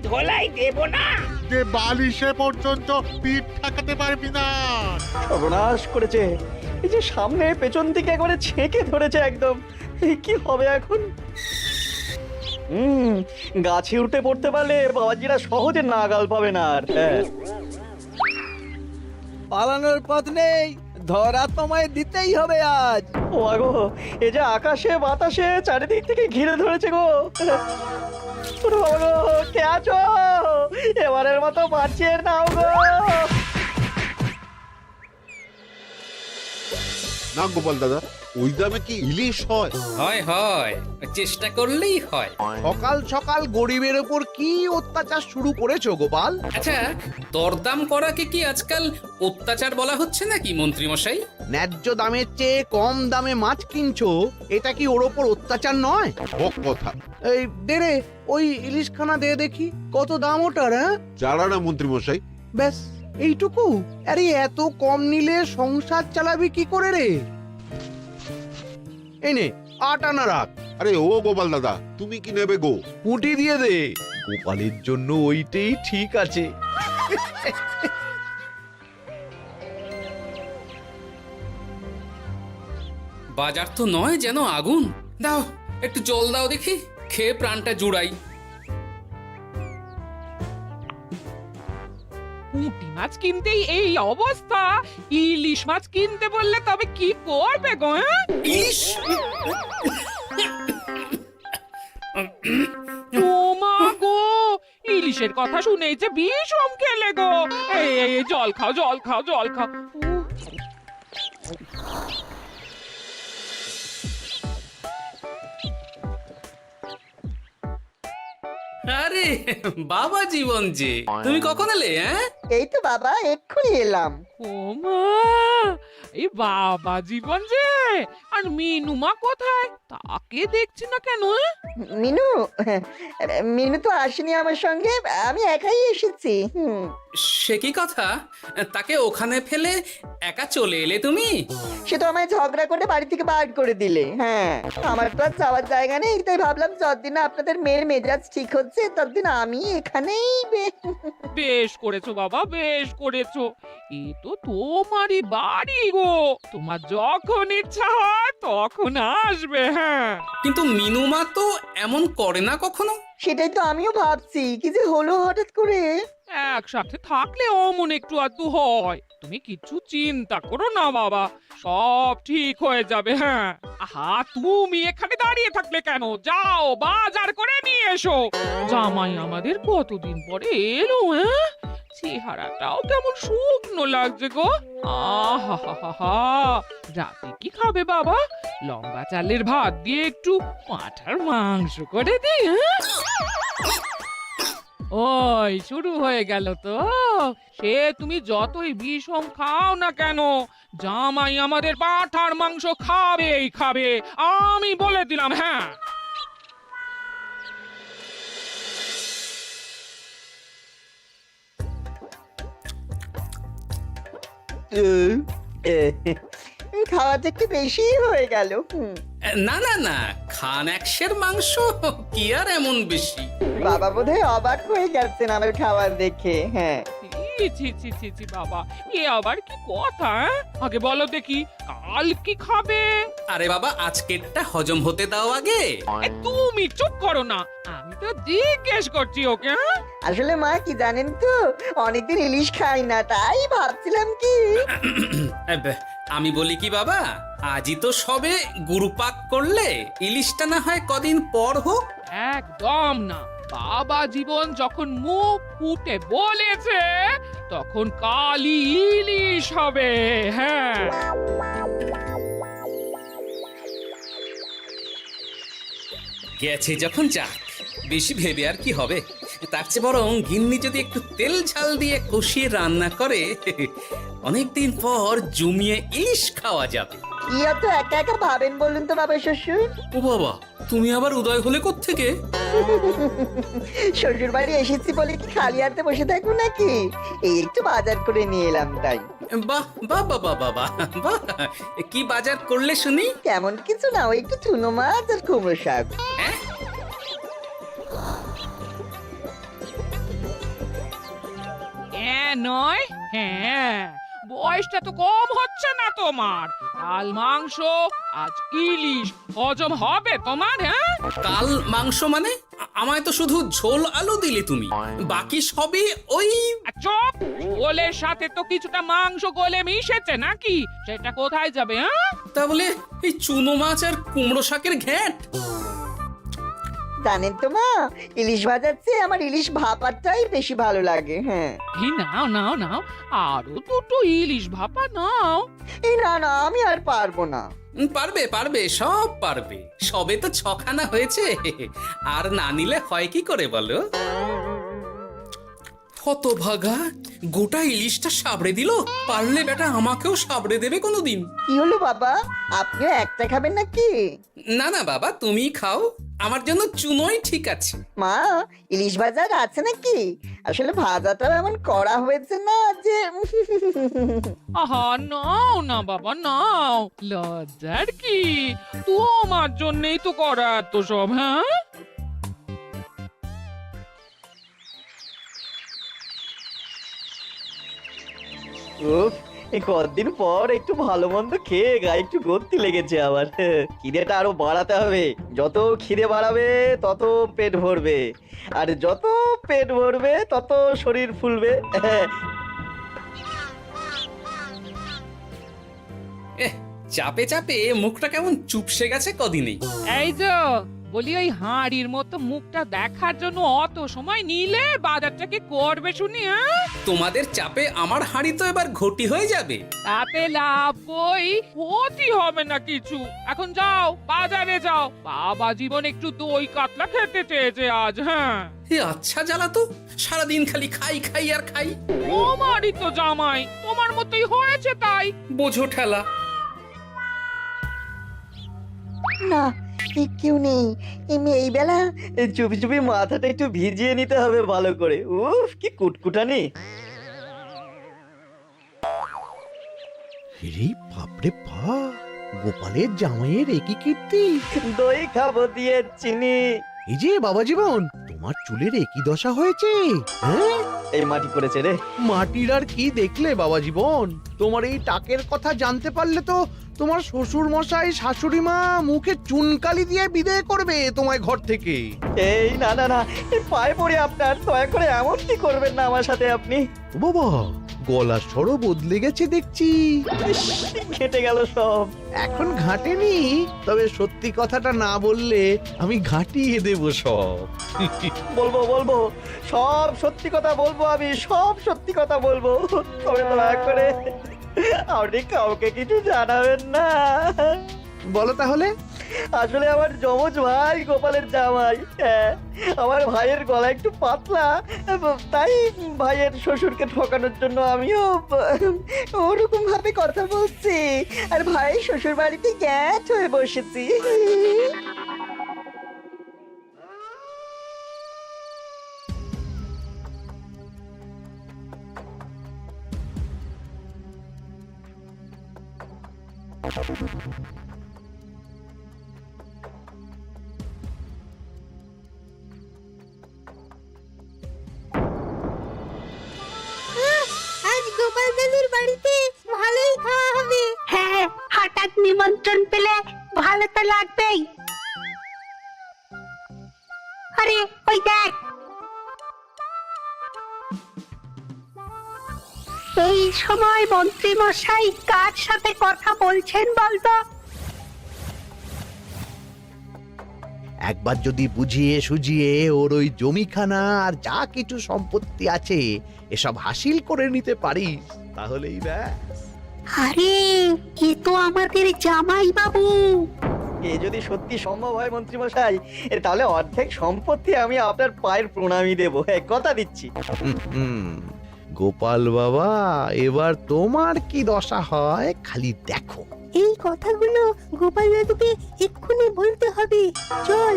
ধোলাই দেব না। যে বালিশে পর্যন্ত পিঠ ঠেকাতে পারবি না। সর্বনাশ করেছে, এই যে সামনে পেছন থেকে একবারে ছেঁকে ধরেছে একদম। এই কি হবে এখন? গাছে উঠে পড়তে পারলে বাবাজিরা সহজে নাগাল পাবে না আর। হ্যাঁ, পালানোর পথ নেই, ধরা তোমায় দিতেই হবে আজ। ও গো, এই যে আকাশে বাতাসে চারিদিক থেকে ঘিরে ধরেছে গো। ওরে বাবা গো, কে আছো? এবারের মতো বাঁচিয়ে নাও গো। না গোপাল দাদা, ওই দামে কি ইলিশ হয়? হয় হয়, চেষ্টা করলেই হয়। সকাল সকাল গরিবের ওপর কি অত্যাচার শুরু করেছো গোপাল? আচ্ছা, দরদাম করাকে কি আজকাল অত্যাচার বলা হচ্ছে নাকি মন্ত্রী মশাই? ন্যায্য দামের চেয়ে কম দামে মাছ কিনছো, এটা কি ওর ওপর অত্যাচার নয়? বক কথা। এই দে রে, ওই ইলিশখানা দে দেখি, কত দাম ওটার? হ্যাঁ, যারা না মন্ত্রী মশাই। ব্যাস এইটুকু? আরে এত কম নিলে সংসার চালাবি কি করে রে? এই নে, 8 আনা রাখ। আরে ও গোপাল দাদা, তুমি কি নেবে গো? পুঁটি দিয়ে দে, গোপালের জন্য ওইটাই ঠিক আছে। বাজার তো নয় যেন আগুন। দাও একটু জল দাও দেখি, খেয়ে প্রাণটা জুড়াই। পুঁটি মাছ কিনতেই এই অবস্থা, ইলিশ মাছ কিনতে বললে তবে কি করবে গো? ইলিশ? ও মা গো, ইলিশের কথা শুনেই যে বিষম খেলে গো। এই জল খাও, জল খাও, জল খাও। আরে বাবা জীবন যে, তুমি কখন এলে? হ্যাঁ, এই তো বাবা এক্ষুনি এলাম। ও মা, এই বাবা জীবন যে, আর মিনুমা কোথায়? তাকে দেখছি না কেন? মিনু, মিনু তো আসেনি আমার সঙ্গে, আমি একাই এসেছি। সে কি কথা? তাকে ওখানে ফেলে একা চলে এলে তুমি? সে তো আমায় ঝগড়া করে বাড়ি থেকে বার করে দিলে। হ্যাঁ, আমার তো আর যাওয়ার জায়গা নেই, তাই ভাবলাম যতদিন না আপনাদের মেয়ের মেজাজ ঠিক হচ্ছে ততদিন আমি এখানেই বেশ করেছো বাবা, বেশ করেছো। এ তো তোমারই বাড়ি গো, তোমার যখন ইচ্ছা হয় তখন আসবে। হ্যাঁ, কিন্তু মিনুমা তো এমন করে না কখনো। সেটাই তো আমিও ভাবছি, কি যে হলো হঠাৎ করে। একসাথে থাকলে অমন একটু আধটু হয়। তুমি কিছু চিন্তা করো না বাবা, সব ঠিক হয়ে যাবে। হ্যাঁ, আহা, তুমি এখানে দাঁড়িয়ে থাকলে কেন? যাও বাজার করে নিয়ে এসো। জামাই আমাদের কতদিন পরে এলো। হ্যাঁ, চেহারাটাও কেমন শুকনো লাগছে গো। আহা, রাতে কি খাবে বাবা? লম্বা চালের ভাত দিয়ে একটু পাঁঠার মাংস করে দিই। হ্যাঁ, ওই শুরু হয়ে গেল তো। সে তুমি যতই বিষম খাও না কেন, জামাই আমাদের পাঁঠার মাংস খাবেই খাবে, আমি বলে দিলাম। হ্যাঁ, খাওয়াটা একটু বেশি হয়ে গেল। না না না, খান একশের মাংস কি আর এমন বেশি? বাবা বোধহয় অবাক হয়ে গেছেন আমার খাবার দেখে। হ্যাঁ, ছি ছি ছি ছি বাবা, এ আবার কি কথা? আগে বলো দেখি, কাল কি খাবে? আরে বাবা, আজকেরটা হজম হতে দাও আগে। তুমি চুপ করো না, আমি তো জিজ্ঞেস করছি ওকে। হ্যাঁ, আসলে মা কি জানেন তো, অনেকদিন ইলিশ খাই না, তাই ভাবছিলাম কি। আমি বলি কি বাবা, আজই তো সবে গুরুপাক করলে, ইলিশটা না হয় কদিন পর হোক। একদম না, বাবা জীবন যখন মুখ ফুটে বলেছে তখন কালই ইলিশ হবে। হ্যাঁ, গেছে যখন যাক, বেশি ভেবে আর কি হবে। তার চেয়ে বরং গিন্নি যদি একটু তেল ঝাল দিয়ে কষিয়ে রান্না করে, অনেকদিন পর জমিয়ে ইলিশ খাওয়া যাবে। কি এত একা একা ভাবেন বলুন তো বাবা শ্বশুর? ও বাবা, তুমি আবার উদয় হলে কোত্থেকে? শ্বশুর বাড়ি এসেছি বলে কি খালি হাতে বসে থাকবো নাকি? এই একটু বাজার করে নিয়ে এলাম তাই। বাহ বাহ বাহ বাহ বাহ বাহ বাহ, কি বাজার করলে শুনি? তেমন কিছু না, ওই একটু চুনো মাছ আর কুমড়ো শাক। হ্যাঁ, হ্যাঁ নয় হ্যাঁ, বয়সটা তো কম হচ্ছে না তোমার। কাল মাংস, আজ ইলিশ, হজম হবে তোমার? হ্যাঁ, কাল মাংস মানে আমায় তো শুধু ঝোল আলু দিলি তুমি, বাকি সবই ওই। আর চুপ, ওলের সাথে তো কিছুটা মাংস গলে মিশেছে নাকি? সেটা কোথায় যাবে? হ্যাঁ, তা বলে এই চুনো মাছ আর কুমড়ো শাকের ঘ্যাঁট। জানেন তো মা, ইলিশ ভাজার চেয়ে আমার ইলিশ ভাপাটাই বেশি ভালো লাগে। হ্যাঁ, এই নাও নাও নাও, আরো দুটো ইলিশ ভাপা নাও। এই না না, আমি আর পারবো না। পারবে পারবে, সব পারবে। সবে তো ছখানা হয়েছে, আর না নিলে হয় কি করে বলো? হতভাগা, গোটা ইলিশটা সাবড়ে দিল। পারলে বেটা আমাকেও সাবড়ে দেবে কোনোদিন। কি হলো বাবা, আপনিও একটা খাবেন নাকি? না না বাবা, তুমি খাও, আমার জন্য চুনোই ঠিক আছে। মা, ইলিশ ভাজার আছে নাকি? আসলে ভাজাটা এমন করা হয়েছে না যে আহা, নাও না বাবা নাও, লজ্জার কি? তোমার জন্যই তো করা এত সব। হ্যাঁ, উফ, এই কতদিন পর একটু ভালো মন্দ খেয়ে গায়ে একটু গতি লেগেছে আবার। খিদেটা আরো বাড়াতে হবে। যত খিদে বাড়াবে তত পেট ভরবে, আর যত পেট ভরবে তত শরীর ফুলবে। চাপে চাপে মুখটা কেমন চুপসে গেছে কদিনেই। এই তো বলি, ওই হাঁড়ির মতো মুখটা দেখার জন্য অত সময় নিলে বাজারটা কি করবে শুনি? হ্যাঁ, তোমাদের চাপে আমার হাঁড়ি তো এবার ঘটি হয়ে যাবে। তাতে লাভ কই, ক্ষতি হবে না কিছু। এখন যাও, বাজারে যাও, বাবা জীবন একটু দই কাতলা খেতে চেয়েছে আজ। হ্যাঁ, এ আচ্ছা জ্বালা তো, সারাদিন খালি খাই খাই আর খাই। তোমারই তো জামাই, তোমার মতোই হয়েছে তাই। বোঝো ঠেলা। না, কেউ নেই এই বেলা। চুপি চুপি মাথাটা একটু ভিজিয়ে নিতে হবে ভালো করে। উফ, কি কুটকুটানি। রে বাপরে বাপ, গোপালের জামাইয়ের একই কীর্তি। দই খাবো দিয়ে চিনি। এই যে বাবা জীবন, তোমার চুলের একই দশা হয়েছে। হ্যাঁ, এই মাটি করেছে রে। মাটির আর কি দেখলে বাবা জীবন, তোমার এই টাকের কথা জানতে পারলে তো তোমার শ্বশুর মশাই শাশুড়ি মা মুখে চুনকালি দিয়ে বিদায় করবে তোমায় ঘর থেকে। এই না না না, এই পায়ে পড়ে আপনার, দয়া করে এমন কি করবেন না আমার সাথে আপনি। ও বাবা, গলার স্বরও বদলে গেছে দেখছি। ইস, ঘেঁটে গেল সব। এখন ঘাটেনি, তবে সত্যি কথাটা না বললে আমি ঘাটিয়ে দেব সব। বলবো বলবো, সব সত্যি কথা বলবো, আমি সব সত্যি কথা বলবো। তবে দয়া করে আপনি কাউকে কিছু জানাবেন না। বলো তাহলে। আসলে আমার যমজ ভাই গোপালের জামাই, হ্যাঁ, আমার ভাইয়ের গলা একটু পাতলা, তাই ভাইয়ের শ্বশুরকে ঠকানোর জন্য আমিও ওরকম ভাবে কথা বলছি, আর ভাই শ্বশুর বাড়িতে গ্যাট হয়ে বসেছি। আজ গোপাল দাদুর বাড়িতে ভালোই খাওয়া হবে। হ্যাঁ, হঠাৎ নিমন্ত্রণ পেলে ভালো তো লাগবেই। আরে ওই দেখ, এই সময় মন্ত্রী মশাই কার সাথে কথা বলছেন বলতো? একবার যদি বুঝিয়ে সুঝিয়ে ওর ওই জমিখানা আর যা কিছু সম্পত্তি আছে এসব হাসিল করে নিতে পারিস, তাহলেই ব্যাস। আরে এ তো আমাদের জামাই বাবু। এ যদি সত্যি সম্ভব হয় মন্ত্রী মশাই, তাহলে অর্ধেক সম্পত্তি আমি আপনার পায়ের প্রণামী দেবো, হ্যাঁ, কথা দিচ্ছি। হুম, গোপাল বাবা, এবার তোমার কি দশা হয় খালি দেখো। এই কথাগুলো গোপাল দাদুকে এক্ষুনি বলতে হবে। চল।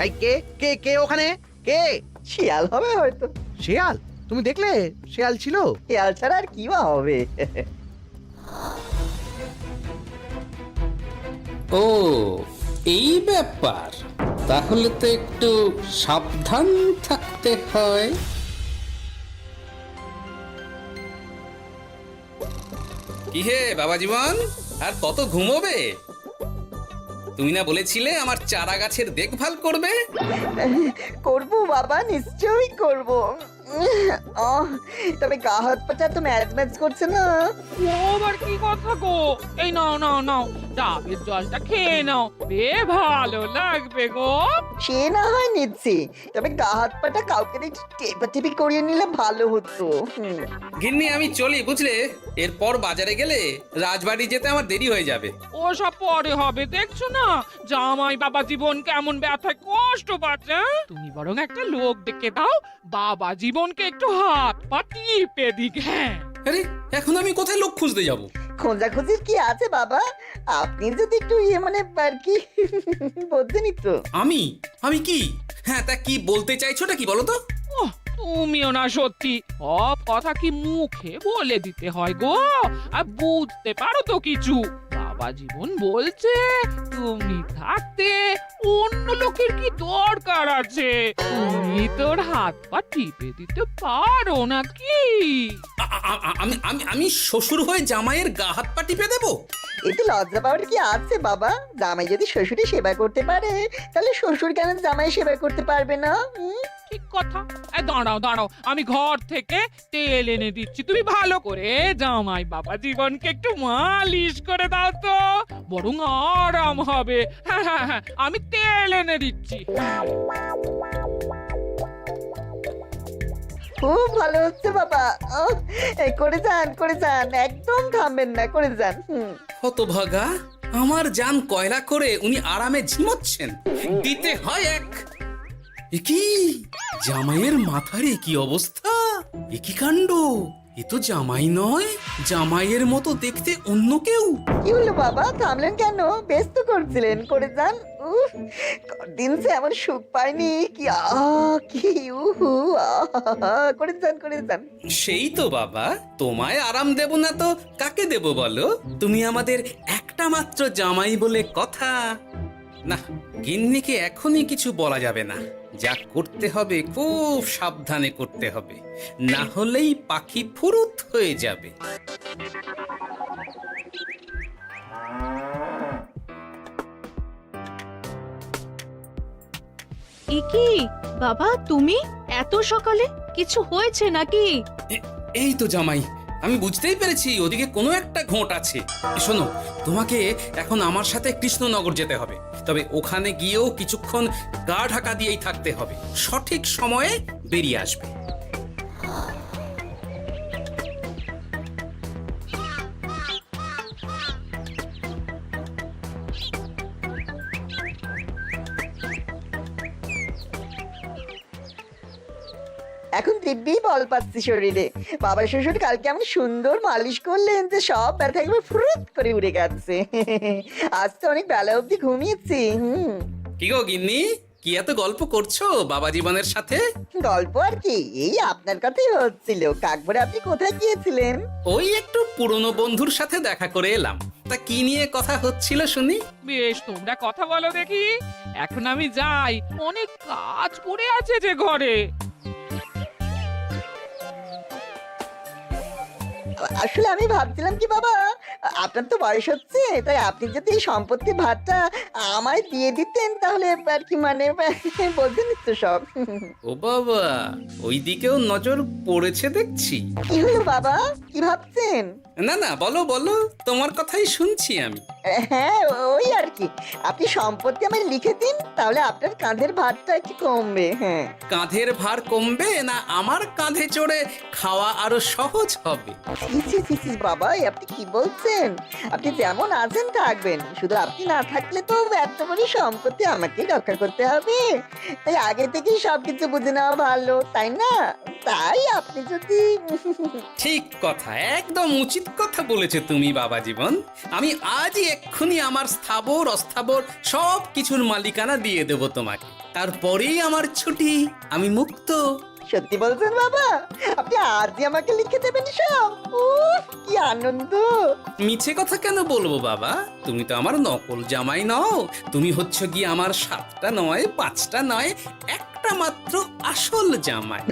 এই কে কে কে ওখানে কে? শিয়াল হবে হয়তো। শেয়াল? তুমি দেখলে শেয়াল ছিল? শিয়াল ছাড়া আর কি বা হবে। ও এই ব্যাপার, তাহলে তো একটু সাবধান থাকতে হয়। কি হে বাবা জীবন, আর কত ঘুমোবে? তুমি না বলেছিলে আমার চারা গাছের দেখভাল করবে? করব বাবা, নিশ্চয়ই করব। তবে গা হাত পাটা তো ম্যাচ ম্যাচ করছে না। ও আবার কি কথা গো? এই নাও নাও নাও, ডাবের জলটা খেয়ে নাও, বে ভালো লাগবে গো। সে না হয় নিচ্ছি, তবে গা হাত পাটা কাউকে একটু টেপাটেপি করিয়ে নিলে ভালো হতো। গিন্নি আমি চলি বুঝলে, এরপর বাজারে গেলে রাজবাড়ি যেতে আমার দেরি হয়ে যাবে। ও সব পরে হবে, দেখছো না জামাই বাবা জীবন কেমন ব্যথায় কষ্ট পাচ্ছে। হ্যাঁ? তুমি বরং একটা লোক ডেকে দাও, বাবা জীবনকে একটু হাত পা টিপে দিক। হ্যাঁ, আরে এখন আমি কোথায় লোক খুঁজতে যাব? খোঁজাখুঁজির কি আছে বাবা, আপনি যদি একটু মানে আর কি বলতেনই তো। আমি আমি কি? হ্যাঁ তা কি বলতে চাইছোটা কি বলো তো? ওহ, তুমিও না সত্যি, সব কথা কি মুখে বলে দিতে হয় গো? আর বুঝতে পারো তো কিছু? বাবা জীবন বলছে তুমি থাকতে অন্য লোকের কি দরকার আছে? তুমি তোর হাত পা টিপে দিতে পারো নাকি? আমি শ্বশুর হয়ে জামাইয়ের গা হাত পা টিপে দেবো? এতে লজ্জা পাওয়ার কি আছে বাবা? জামাই যদি শ্বশুরের সেবা করতে পারে, তাহলে শ্বশুর কেন জামাই সেবা করতে পারবে না? ঠিক কথা। দাঁড়াও দাঁড়াও, আমি ঘর থেকে তেল এনে দিচ্ছি, তুমি ভালো করে জামাই বাবা জীবনকে একটু মালিশ করে দাও তো, বরং আরাম হবে। হ্যাঁ হ্যাঁ হ্যাঁ, আমি তেল এনে দিচ্ছি। খুব ভালো হচ্ছে বাবা। এই করে যান, একদম থামবেন না, করে যান। হতভাগা, আমার জান কয়লা করে উনি আরামে ঝিমোচ্ছেন, দিতে হয় এক। এ কি জামাইয়ের মাথার এ কি অবস্থা? এ কি কাণ্ড! এ তো জামাই নয়, জামাইয়ের মতো দেখতে অন্য কেউ। কি হলো বাবা, থামলেন কেন? ব্যস্ত করছিলেন, করে যান। দিন সে এমন সুখ পাইনি। কি কি উহু, করে যান। সেই তো বাবা, তোমায় আরাম দেব না তো কাকে দেব বলো? তুমি আমাদের একটা মাত্র জামাই বলে কথা। না, গিন্নিকে এখনই কিছু বলা যাবে না। যা করতে হবে খুব সাবধানে করতে হবে, না হলেই পাখি ফুরুত হয়ে যাবে। কি বাবা, তুমি এত সকালে? কিছু হয়েছে নাকি? এই তো জামাই, আমি বুঝতেই পেরেছি ওদিকে কোনো একটা ঘোট আছে। শোনো, তোমাকে এখন আমার সাথে কৃষ্ণনগর যেতে হবে, তবে ওখানে গিয়েও কিছুক্ষণ গা ঢাকা দিয়েই থাকতে হবে, সঠিক সময়ে বেরিয়ে আসবে। এখন দিব্যি বল পাচ্ছি শরীরে। বাবা শ্বশুর কালকে আমি সুন্দর মালিশ করলেন যে সব ব্যথা একবার ফুরুত করে উড়ে গেছে। আজ তো অনেক বেলা অবধি ঘুমিয়েছি। কি গো গিন্নি, কি এত গল্প করছো বাবা জীবনের সাথে? গল্প আর কি, এই আপনার কথাই হচ্ছিল। কাকভরে আপনি কোথায় গিয়েছিলেন? ওই একটু পুরনো বন্ধুর সাথে দেখা করে এলাম। তা কি নিয়ে কথা হচ্ছিল শুনি? বেশ, তোমরা কথা বলো দেখি, এখন আমি যাই, অনেক কাজ পড়ে আছে যে ঘরে। আসলে আমি ভাবছিলাম কি বাবা, আপনার তো বয়স হচ্ছে, তাই আপনি যদি এই সম্পত্তির ভাতটা আমায় দিয়ে দিতেন তাহলে আর কি মানে বলতেন তো সব। ও বাবা, ওই দিকেও নজর পড়েছে দেখছি। কি হলো বাবা, কি ভাবছেন? না না, বলো বলো, তোমার কথাই শুনছি আমি। হ্যাঁ, ওই আর কি, আপনি সম্পত্তি আমায় লিখে দিন, তাহলে আপনার কাঁধের ভারটা একটু কমবে। হ্যাঁ, কাঁধের ভার কমবে না আমার কাঁধে চড়ে খাওয়া আরো সহজ হবে? বাবা, আপনি কি বলছেন? আপনি যেমন আছেন থাকবেন, শুধু আপনি না থাকলে তো এত বড় সম্পত্তি আমাকেই রক্ষা করতে হবে। তাই আগে থেকেই সবকিছু বুঝে নেওয়া ভালো, তাই না? তাই আপনি যদি ঠিক কথা, একদম উচিত কথা বলেছে তুমি বাবা জীবন। আমি আজই এক্ষুনি আমার স্থাবর অস্থাবর সব কিছুর মালিকানা দিয়ে দেব তোমাকে, তারপরেই আমার ছুটি, আমি মুক্ত। সত্যি বলছেন বাবা? আপনি আজই আমাকে লিখে দেবেন সব? কি আনন্দ! মিছে কথা কেন বলবো বাবা, তুমি তো আমার নকল জামাই নও, তুমি হচ্ছে গিয়ে আমার 7টা নয় 5টা নয় একটা একটা মাত্র আসল জামাই।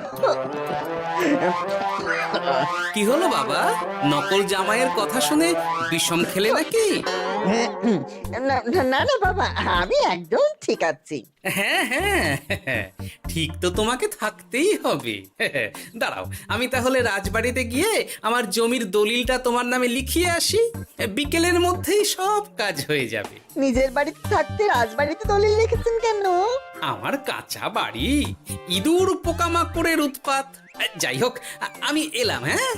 কি হলো বাবা, নকল জামাইয়ের কথা শুনে বিষম খেলে নাকি? না না না বাবা, আমি একদম ঠিক আছি। হ্যাঁ হ্যাঁ, ঠিক তো তোমাকে থাকতেই হবে। দাঁড়াও, আমি তাহলে রাজবাড়িতে গিয়ে আমার জমির দলিলটা তোমার নামে লিখিয়ে আসি। বিকেলের মধ্যেই সব কাজ হয়ে যাবে। নিজের বাড়িতে থাকতে রাজবাড়িতে দলিল লিখেছেন কেন? আমার কাঁচা বাড়ি, ইঁদুর পোকামাকড়ের উৎপাত। যাই হোক, আমি এলাম। হ্যাঁ,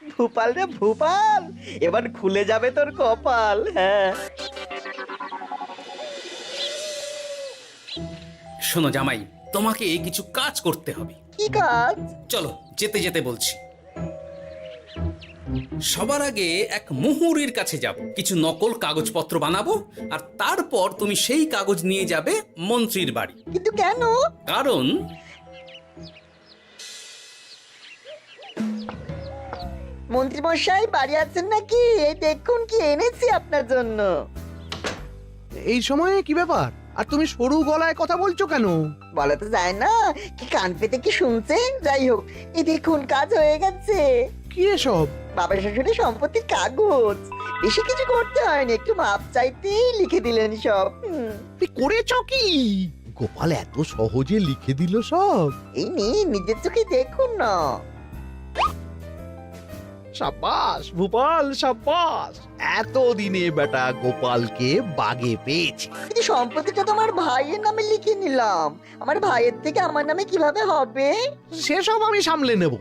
ভূপাল রে ভূপাল, এবার খুলে যাবে তোর কপাল। হ্যাঁ, শোনো জামাই, তোমাকে কিছু কাজ করতে হবে। কি কাজ? চলো, যেতে যেতে বলছি। সবার আগে এক মুহুরির কাছে যাব, কিছু নকল কাগজপত্র বানাবো, আর তারপর তুমি সেই কাগজ নিয়ে যাবে মন্ত্রীর বাড়ি। কিন্তু কেন? কারণ মন্ত্রী মশাই বাড়ি আছেন নাকি? এই দেখুন কি এনেছি আপনার জন্য। এই সময়ে কি ব্যাপার? আর তুমি সরু গলায় কথা বলছো কেন? বলা তো যায় না, কি কান পেতে কি শুনছেন? যাই হোক, এই দেখুন কাজ হয়ে গেছে। কি এসব? বাবা শ্বশুরের সম্পত্তির কাগজ। বেশি কিছু করতে হয়নি, একটু মাপ চাইতেই লিখে দিলেন সব। তুই করেছ কি? গোপাল এত সহজে লিখে দিল সব? এই নিয়ে নিজের চোখে দেখুন না। সাব্বাস ভূপাল, সাব্বাস। এতদিনে বেটা গোপালকে বাগে পেয়েছি। কিন্তু সম্পত্তিটা তো আমার ভাইয়ের নামে লিখে নিলাম। আমার ভাইয়ের থেকে আমার নামে কিভাবে হবে? সেসব আমি সামলে নেব।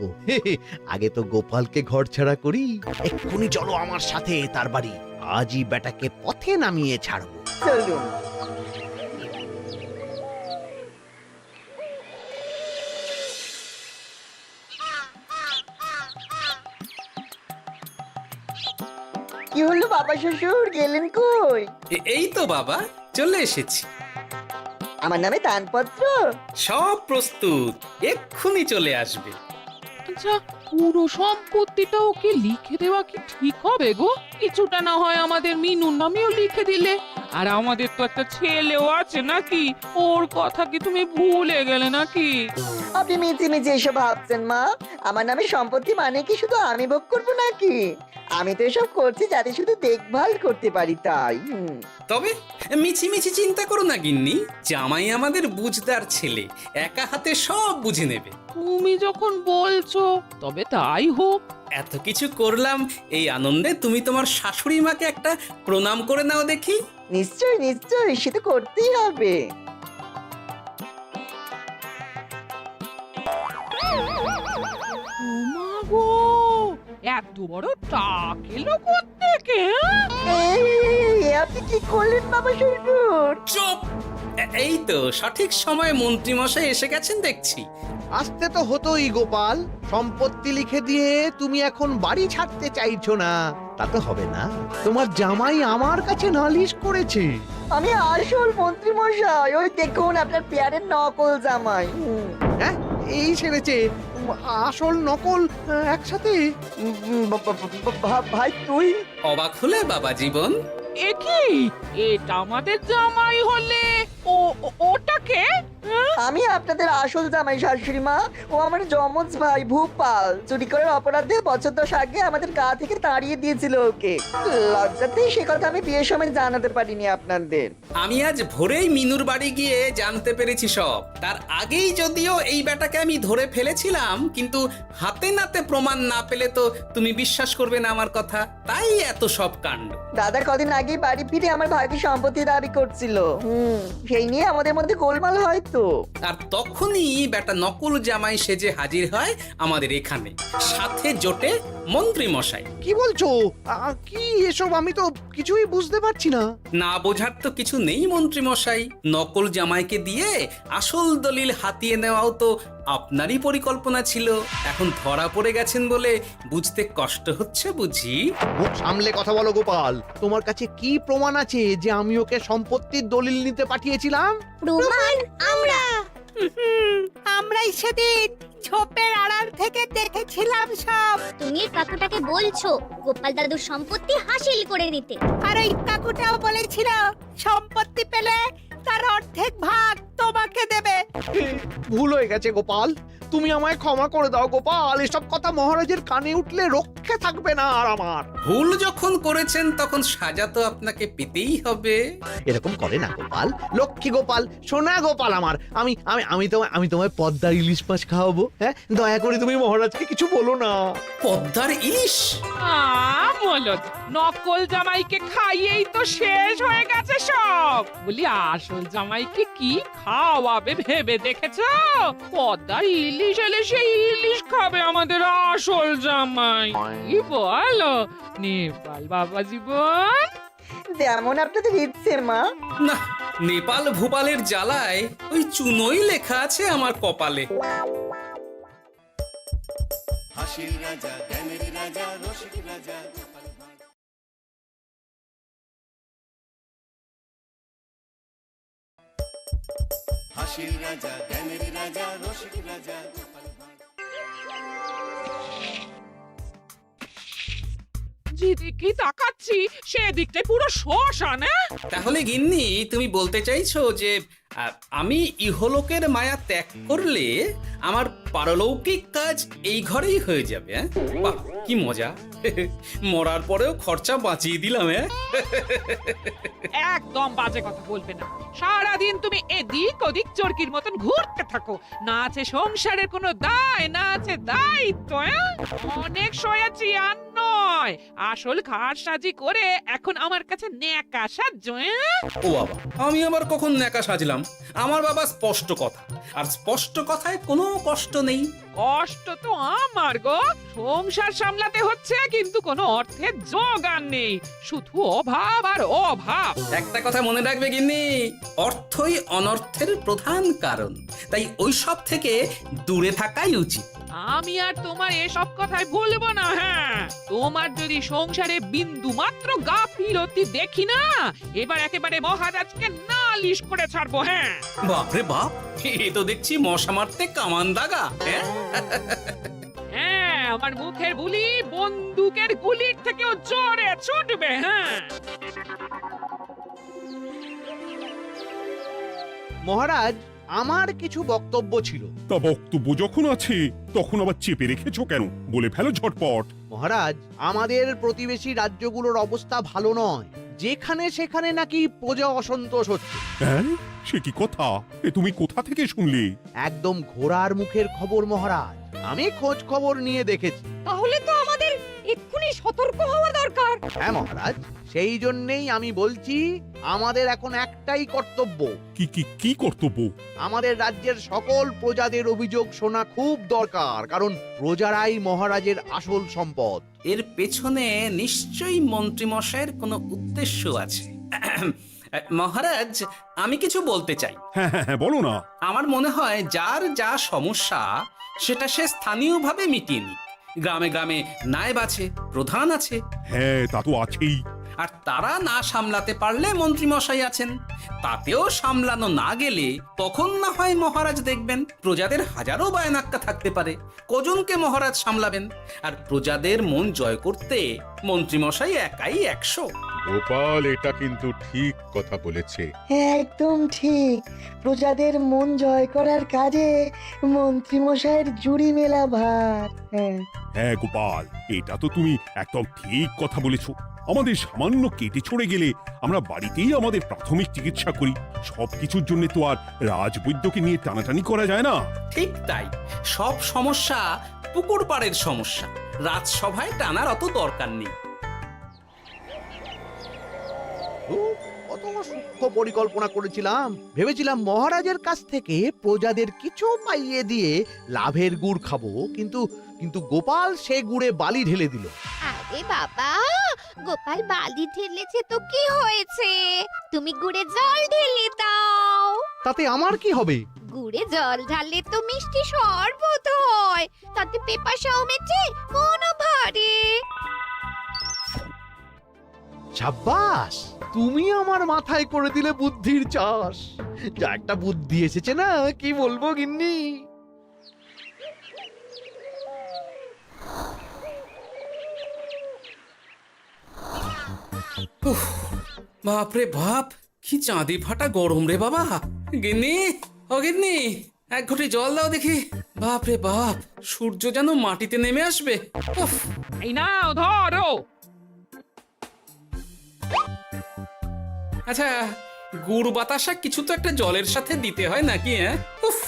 আগে তো গোপালকে ঘর ছাড়া করি। এক্ষুনি চলো আমার সাথে তার বাড়ি। আজই বেটাকে পথে নামিয়ে ছাড়বো। চলুন। কি হলো বাবা শ্বশুর, গেলেন কই? এই তো বাবা, চলে এসেছি। আমার নামে দানপত্র? সব প্রস্তুত, এক্ষুনি চলে আসবে। আচ্ছা, পুরো সম্পত্তিটা ওকে লিখে দেওয়া কি ঠিক হবে গো? কিছুটা না হয় আমাদের মিনুর নামেও লিখে দিলে। আর আমাদের তো একটা ছেলেও আছে নাকি? ওর কথা কি তুমি ভুলে গেলে নাকি? আপনি মিছি মিছি এসব ভাবছেন মা? আমার নামে সম্পত্তি মানে কি শুধু আমি ভোগ করবো নাকি? আমি তো এসব করছি যাতে শুধু দেখভাল করতে পারি, তাই। তবে মিছি মিছি চিন্তা করো না গিন্নি, জামাই আমাদের বুঝদার ছেলে, একা হাতে সব বুঝে নেবে। তুমি যখন বলছো তবে তাই হোক। এত কিছু করলাম, এই আনন্দে তুমি তোমার শাশুড়ি মাকে একটা প্রণাম করে নাও দেখি। নিশ্চয় নিশ্চয়, সে তো করতেই হবে। ওমা গো, এত বড় টাক এলো কোত্থেকে? এই, আপনি কি করলেন বাবা শ্বশুর? চুপ! এই তো সঠিক সময়ে মন্ত্রী মশাই এসে গেছেন দেখছি। আসতে তো হতোই গোপাল। সম্পত্তি লিখে দিয়ে তুমি এখন বাড়ি ছাড়তে চাইছো না, তা তো হবে না। তোমার জামাই আমার কাছে নালিশ করেছে। আমি আসল মন্ত্রী মশাই, ওই দেখুন আপনার পেয়ারের নকল জামাই। হ্যাঁ, এই সেরেছে। আসল নকল একসাথে? ভাই তুই? অবাক হলে বাবা জীবন? এ কি, এটা আমাদের জামাই হলে ওটাকে? আমি আপনাদের আসল জামাই শাশুড়ি মা। ও আমার যমজ ভাই ভূপাল। চুরি করার অপরাধে বছর 10 আগে আমাদের গা থেকে তাড়িয়ে দিয়েছিল ওকে। লজ্জাতেই সে কথা আমি বিয়ের সময় জানাতে পারিনি আপনাদের। আমি আজ ভোরেই মিনুর বাড়ি গিয়ে জানতে পেরেছি সব। তার আগেই যদিও এই বেটাকে আমি ধরে ফেলেছিলাম, কিন্তু হাতে নাতে প্রমাণ না পেলে তো তুমি বিশ্বাস করবে না আমার কথা। তাই এত সব কাণ্ড। দাদা কদিন আগেই বাড়ি ফিরে আমার ভাইকে সম্পত্তি দাবি করছিল। সেই নিয়ে আমাদের মধ্যে গোলমাল হয় তো। আর তখনই বেটা নকল জামাই সেজে হাজির হয় আমাদের এখানে, সাথে জোটে মন্ত্রী মশাই। কি বলছো? কি এসব? আমি তো কিছুই বুঝতে পারছি না। না বোঝার তো কিছু নেই মন্ত্রী মশাই। নকল জামাইকে দিয়ে আসল দলিল হাতিয়ে নেওয়াও তো আপনারই পরিকল্পনা ছিল। এখন ধরা পড়ে গেছেন বলে বুঝতে কষ্ট হচ্ছে বুঝি। মুখ সামলে কথা বলো গোপাল। তোমার কাছে কি প্রমাণ আছে যে আমি ওকে সম্পত্তির দলিল নিতে পাঠিয়েছিলাম? প্রমাণ আমরাই সেদিন ঝোপের আড়াল থেকে দেখেছিলাম সব। তুমি কাকুটাকে বলছো গোপাল দাদুর সম্পত্তি হাসিল করে নিতে। আর ওই কাকুটাও বলেছিল সম্পত্তি পেলে তার অর্ধেক ভাগ তোমাকে দেবে। ভুল হয়ে গেছে গোপাল, তুমি আমায় ক্ষমা করে দাও গোপাল। এসব কথা মহারাজের কানে উঠলে রক্ষে থাকবে না আর আমার। ভুল যখন করেছেন তখন সাজা তো আপনাকে পেতেই হবে। এরকম করে না গোপাল, লক্ষ্মী গোপাল, সোনা গোপাল আমার। আমি আমি আমি তোমায় পদ্মার ইলিশ মাছ খাওয়াবো। হ্যাঁ, দয়া করে তুমি মহারাজকে কিছু বলো না। পদ্মার ইলিশ? বলদ নকল জামাইকে খাইয়েই তো শেষ হয়ে গেছে সব। বলি আসল জামাইকে কি খাওয়াবে ভেবে দেখেছো? পদ্মার ইলিশ এলে সেই ইলিশ খাবে আমাদের আসল জামাই। কি বলো নেপাল বাবা জীবন? যেমন আপনাদের ইচ্ছে মা। না, নেপাল ভূপালের জ্বালায় ওই চুনোই লেখা আছে আমার কপালে। যেদিকেই তাকাচ্ছি সেদিকটাই পুরো শ্মশান। তাহলে গিন্নি তুমি বলতে চাইছো যে আমি ইহলোকের মায়া ত্যাগ করলে আমার পারলৌকিক কাজ এই ঘরেই হয়ে যাবে? বাহ, কি মজা! মরার পরেও খরচা বাঁচিয়ে দিলাম। একদম বাজে কথা বলবে না। সারাদিন তুমি এদিক ওদিক চরকির মতন ঘুরতে থাকো। না আছে সংসারের কোনো দায়, না আছে দায়িত্ব। অনেক সয়াছি আর নয়, আসল ঘাট সাজি করে এখন আমার কাছে ন্যাকা সাজ্য। ও বাবা, আমি আবার কখন ন্যাকা সাজলাম? আমার বাবা স্পষ্ট কথা, আর স্পষ্ট কথায় কোনো কষ্ট নেই। কষ্ট তো আমার গো, সংসার সামলাতে হচ্ছে কিন্তু কোনো অর্থের জোগান নেই, শুধু অভাব আর অভাব। একটা কথা মনে রাখবে গিন্নি, অর্থই অনর্থের প্রধান কারণ, তাই ওই সব থেকে দূরে থাকাই উচিত। আমি আর তোমার এসব কথাই বলবো না। হ্যাঁ, তোমার যদি সংসারে বিন্দু মাত্র গাফিলতি দেখি না, এবার একেবারে মহারাজকে নালিশ করে ছাড়বো। হ্যাঁ, বাপরে বাপ, এ তো দেখছি মশা মারতে কামান দাগা। হ্যাঁ, আমার মুখের বুলি বন্দুকের গুলির থেকেও জোরে ছুটবে। হ্যাঁ, মহারাজ, আমার কিছু বক্তব্য ছিল। তা বক্তব্য যখন আছে তখন আবার চেপে রেখেছো কেন? বলে ফেলো ঝটপট। মহারাজ, আমাদের প্রতিবেশী রাজ্যগুলোর অবস্থা ভালো নয়। যেখানে সেখানে নাকি প্রজা অসন্তোষ হচ্ছে। হ্যাঁ, সে কি কথা? এ তুমি কোথা থেকে শুনলে? একদম ঘোড়ার মুখের খবর মহারাজ। আমি খোঁজ খবর নিয়ে দেখেছি। তাহলে তো আমাদের এক্ষুনি সতর্ক হওয়া দরকার। হ্যাঁ মহারাজ, সেই জন্যেই আমি বলছি আমাদের এখন একটাই কর্তব্য। কি কি কি কর্তব্য? আমাদের রাজ্যের সকল প্রজাদের অভিযোগ শোনা খুব দরকার, কারণ প্রজারাই মহারাজের আসল সম্পদ। এর পেছনে নিশ্চয়ই মন্ত্রীমশাইয়ের কোনো উদ্দেশ্য আছে। মহারাজ, আমি কিছু বলতে চাই। হ্যাঁ হ্যাঁ হ্যাঁ, বলো না। আমার মনে হয় যার যা সমস্যা সেটা সে স্থানীয়ভাবে মিটিয়ে নিক। গ্রামে গ্রামে নায়েব আছে, প্রধান আছে। হ্যাঁ, তা তো আছেই। আর তারা না সামলাতে পারলে মন্ত্রীমশাই আছেন। তাতেও সামলানো না গেলে তখন না হয় মহারাজ দেখবেন। প্রজাদের হাজারো বায়নাক্কা থাকতে পারে, কজনকে মহারাজ সামলাবেন? আর প্রজাদের মন জয় করতে মন্ত্রীমশাই একাই 100। গোপাল এটা কিন্তু ঠিক কথা বলেছে। একদম ঠিক। প্রজাদের মন জয় করার কাজে মন্ত্রীমশাইয়ের জুড়ি মেলা ভার। হ্যাঁ, হ্যাঁ গোপাল, এটা তো তুমি একদম ঠিক কথা বলেছো। আমাদের সামান্য কেটে ছড়ে গেলে আমরা বাড়িতেই আমাদের প্রাথমিক চিকিৎসা করি। সবকিছুর জন্য তো আর রাজবৈদ্যকে নিয়ে টানাটানি করা যায় না। ঠিক তাই, সব সমস্যা পুকুর পাড়ের সমস্যা, রাজসভায় টানার অত দরকার নেই। কত সূক্ষ্ম পরিকল্পনা করেছিলাম। ভেবেছিলাম মহারাজের কাছ থেকে প্রজাদের কিছু পাইয়ে দিয়ে লাভের গুড় খাবো, কিন্তু কিন্তু গোপাল সে গুড়ে বালি ঢেলে দিল। আরে বাবা, গোপাল বালি ঢেলেছে তো কি হয়েছে? তুমি গুড়ে জল ঢেলে দাও। তাতে আমার কি হবে? গুড়ে জল ঢাললে তো মিষ্টি শরবত হয়, তাতে পেপাসাও মেটে মনও ভরে। সাব্বাস, তুমি আমার মাথায় করে দিলে বুদ্ধির চাষ। যা একটা বুদ্ধি এসেছে না, কি বলবো গিন্নি। বাপরে বাপ, কি চাঁদি ফাটা গরম রে বাবা। গিন্নি, ও গিন্নি, এক ঘটি জল দাও দেখি। বাপ রে বাপ, সূর্য যেন মাটিতে নেমে আসবে। উফ, এই নাও ধরো। আচ্ছা, গুড় বাতাসা কিছু তো একটা জলের সাথে দিতে হয় নাকি? হ্যাঁ, উফ,